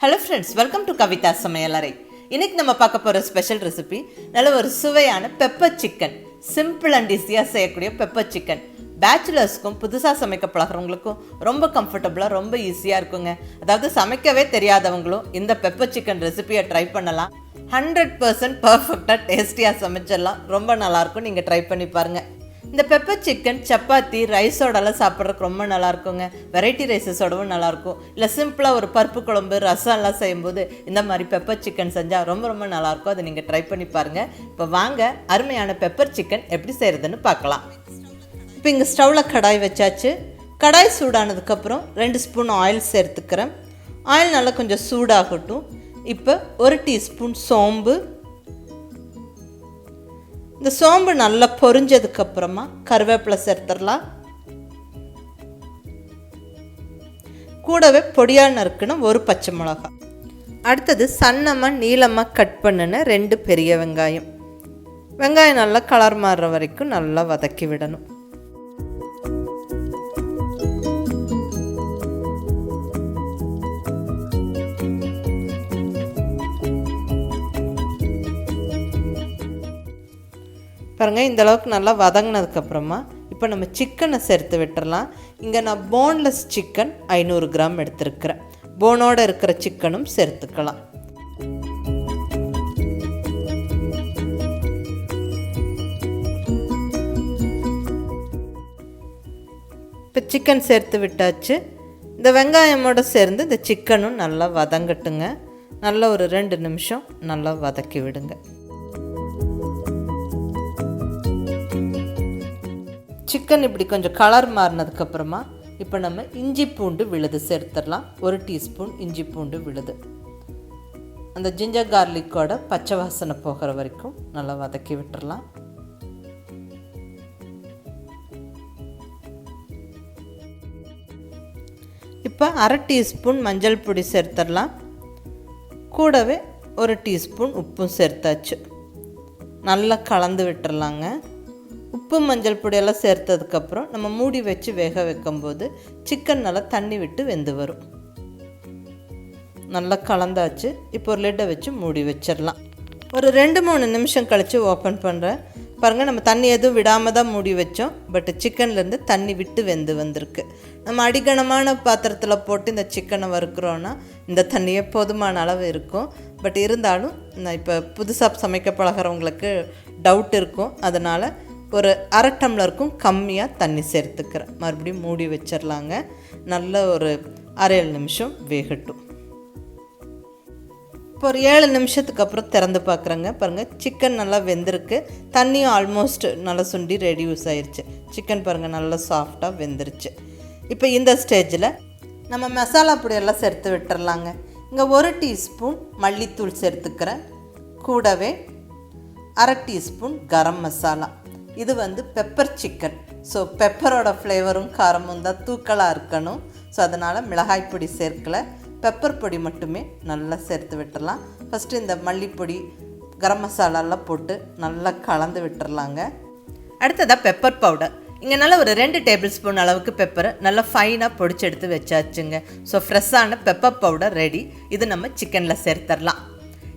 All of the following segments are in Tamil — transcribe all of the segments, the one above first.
Hello friends, welcome to Kavithasamayalarai. இன்னைக்கு நம்ம பார்க்க போற ஸ்பெஷல் ரெசிபி நல்ல ஒரு சுவையான பெப்பர் சிக்கன். சிம்பிள் அண்ட் ஈஸியா செய்யக்கூடிய பெப்பர் சிக்கன். பேச்சுலர்ஸ்க்கும் புதுசாக சமைக்க பழகிறவங்களுக்கும் ரொம்ப கம்ஃபர்டபுளாக ரொம்ப ஈஸியாக இருக்குங்க. அதாவது சமைக்கவே தெரியாதவங்களும் இந்த பெப்பர் சிக்கன் ரெசிபியை ட்ரை பண்ணலாம். 100% பர்ஃபெக்டாக டேஸ்டியாக சமைச்சிடலாம். ரொம்ப நல்லாயிருக்கும், நீங்கள் ட்ரை பண்ணி பாருங்கள். இந்த பெப்பர் சிக்கன் சப்பாத்தி ரைஸோடலாம் சாப்பிட்றதுக்கு ரொம்ப நல்லாயிருக்குங்க. வெரைட்டி ரைஸஸோடவும் நல்லாயிருக்கும். இல்லை சிம்பிளாக ஒரு பருப்பு குழம்பு ரசம்லாம் செய்யும்போது இந்த மாதிரி பெப்பர் சிக்கன் செஞ்சால் ரொம்ப ரொம்ப நல்லாயிருக்கும். அதை நீங்கள் ட்ரை பண்ணி பாருங்கள். இப்போ வாங்க அருமையான பெப்பர் சிக்கன் எப்படி செய்கிறதுன்னு பார்க்கலாம். இப்போ இங்கே ஸ்டவ்வில் கடாய் வச்சாச்சு. கடாய் சூடானதுக்கப்புறம் 2 ஸ்பூன் ஆயில் சேர்த்துக்கிறேன். ஆயில் நல்லா கொஞ்சம் சூடாகட்டும். இப்போ 1 டீஸ்பூன் சோம்பு. இந்த சோம்பு நல்லா பொரிஞ்சதுக்கப்புறமா கருவேப்பிலை சேர்த்துடலாம். கூடவே பொடியாக நறுக்குன்னு 1 பச்சை மிளகாய். அடுத்தது சன்னமாக நீளமாக கட் பண்ணின 2 பெரிய வெங்காயம். வெங்காயம் நல்லா கலர் மாறுற வரைக்கும் நல்லா வதக்கி விடணும். பாருங்கள், இந்த அளவுக்கு நல்லா வதங்கினதுக்கப்புறமா இப்போ நம்ம சிக்கனை சேர்த்து விட்டுறலாம். இங்கே நான் போன்லெஸ் சிக்கன் 500 கிராம் எடுத்துருக்கிறேன். போனோடு இருக்கிற சிக்கனும் சேர்த்துக்கலாம். இப்போ சிக்கன் சேர்த்து விட்டாச்சு. இந்த வெங்காயமோடு சேர்ந்து இந்த சிக்கனும் நல்லா வதங்கட்டுங்க. நல்லா ஒரு 2 நிமிஷம் நல்லா வதக்கி விடுங்க. சிக்கன் இப்படி கொஞ்சம் கலர் மாறினதுக்கப்புறமா இப்போ நம்ம இஞ்சி பூண்டு விழுது சேர்த்துடலாம். 1 டீஸ்பூன் இஞ்சி பூண்டு விழுது. அந்த ஜிஞ்சர் கார்லிக்கோட பச்சை வாசனை போகிற வரைக்கும் நல்லா வதக்கி விட்டுறலாம். இப்போ 1/2 டீஸ்பூன் மஞ்சள் பொடி சேர்த்துடலாம். கூடவே 1 டீஸ்பூன் உப்பும் சேர்த்தாச்சு. நல்லா கலந்து விட்டுறலாங்க. உப்பு மஞ்சள் பொடியெல்லாம் சேர்த்ததுக்கப்புறம் நம்ம மூடி வச்சு வேக வைக்கும்போது சிக்கன் நல்லா தண்ணி விட்டு வெந்து வரும். நல்லா கலந்தாச்சு. இப்போ ஒரு லிட்டை வச்சு மூடி வச்சிடலாம். ஒரு 2-3 நிமிஷம் கழித்து ஓப்பன் பண்ணுறேன். பாருங்கள், நம்ம தண்ணி எதுவும் விடாமல் தான் மூடி வச்சோம். பட் சிக்கன்லேருந்து தண்ணி விட்டு வெந்து வந்திருக்கு. நம்ம அடிகனமான பாத்திரத்தில் போட்டு இந்த சிக்கனை வறுக்கிறோன்னா இந்த தண்ணியே போதுமான அளவு இருக்கும். பட் இருந்தாலும் நான் இப்போ புதுசாக சமைக்க பழகிறவங்களுக்கு டவுட் இருக்கும். அதனால் ஒரு 1/2 டம்ளருக்கும் கம்மியாக தண்ணி சேர்த்துக்கிறேன். மறுபடியும் மூடி வச்சிடலாங்க. நல்ல ஒரு 6-7 நிமிஷம் வேகட்டும். இப்போ ஒரு 7 நிமிஷத்துக்கு அப்புறம் திறந்து பார்க்குறேங்க. பாருங்கள், சிக்கன் நல்லா வெந்திருக்கு. தண்ணியும் ஆல்மோஸ்ட் நல்லா சுண்டி ரெடியூஸ் ஆயிடுச்சு. சிக்கன் பாருங்கள் நல்லா சாஃப்டாக வெந்துருச்சு. இப்போ இந்த ஸ்டேஜில் நம்ம மசாலா பொடியெல்லாம் சேர்த்து விட்டுறலாங்க. இங்கே 1 டீஸ்பூன் மல்லித்தூள் சேர்த்துக்கிறேன். கூடவே 1/2 டீஸ்பூன் கரம் மசாலா. இது பெப்பர் சிக்கன். ஸோ பெப்பரோட ஃப்ளேவரும் காரமும் தான் தூக்கலாக இருக்கணும். ஸோ அதனால் மிளகாய் பொடி சேர்க்கலை, பெப்பர் பொடி மட்டுமே நல்லா சேர்த்து விட்டுடலாம். ஃபஸ்ட்டு இந்த மல்லிப்பொடி கரம் மசாலாலாம் போட்டு நல்லா கலந்து விட்டுறலாங்க. அடுத்ததாக பெப்பர் பவுடர். இங்கே நல்லா ஒரு 2 டேபிள் ஸ்பூன் அளவுக்கு பெப்பரை நல்லா ஃபைனாக பொடிச்சு எடுத்து வச்சாச்சுங்க. ஸோ ஃப்ரெஷ்ஷான பெப்பர் பவுடர் ரெடி. இது நம்ம சிக்கனில் சேர்த்துடலாம்.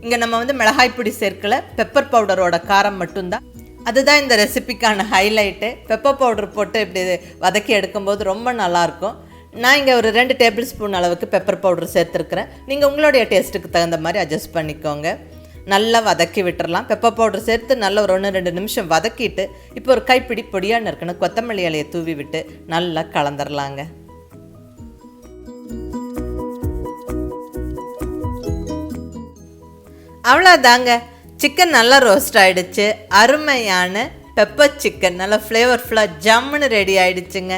இங்கே நம்ம மிளகாய் பொடி சேர்க்கலை, பெப்பர் பவுடரோட காரம் மட்டும்தான். அதுதான் இந்த ரெசிபிக்கான ஹைலைட்டு. பெப்பர் பவுடர் போட்டு இப்படி வதக்கி எடுக்கும்போது ரொம்ப நல்லாயிருக்கும். நான் இங்கே ஒரு 2 டேபிள் ஸ்பூன் அளவுக்கு பெப்பர் பவுடர் சேர்த்துருக்குறேன். நீங்கள் உங்களுடைய டேஸ்ட்டுக்கு தகுந்த மாதிரி அட்ஜஸ்ட் பண்ணிக்கோங்க. நல்லா வதக்கி விட்டுறலாம். பெப்பர் பவுடர் சேர்த்து நல்லா ஒரு 1-2 நிமிஷம் வதக்கிட்டு இப்போ ஒரு கைப்பிடி பொடியாக நறுக்கணும் கொத்தமல்லி இலையை தூவி விட்டு நல்லா கலந்துடலாங்க. அவ்வளோதாங்க, சிக்கன் நல்லா ரோஸ்ட் ஆகிடுச்சு. அருமையான பெப்பர் சிக்கன் நல்லா ஃப்ளேவர்ஃபுல்லாக ஜம்முன்னு ரெடி ஆகிடுச்சுங்க.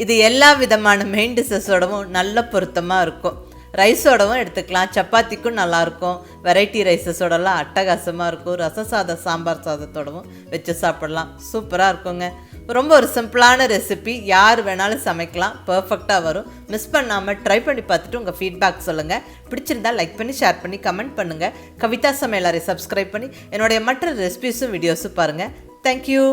இது எல்லா விதமான மெயின் டிஷ்ஷஸோடவும் நல்ல பொருத்தமாக இருக்கும். ரைஸோடவும் எடுத்துக்கலாம், சப்பாத்திக்கும் நல்லாயிருக்கும், வெரைட்டி ரைஸஸோடலாம் அட்டகாசமாக இருக்கும். ரசம் சாதம் சாம்பார் சாதத்தோடவும் வச்சு சாப்பிட்லாம். சூப்பராக இருக்குங்க. ரொம்ப ஒரு சிம்பிளான ரெசிபி, யார் வேணாலும் சமைக்கலாம், பர்ஃபெக்டாக வரும். மிஸ் பண்ணாமல் ட்ரை பண்ணி பார்த்துட்டு உங்கள் ஃபீட்பேக் சொல்லுங்கள். பிடிச்சிருந்தால் லைக் பண்ணி ஷேர் பண்ணி கமெண்ட் பண்ணுங்கள். கவிதா சமையலறை சப்ஸ்கிரைப் பண்ணி என்னுடைய மற்ற ரெசிபிஸும் வீடியோஸும் பாருங்கள். தேங்க்யூ.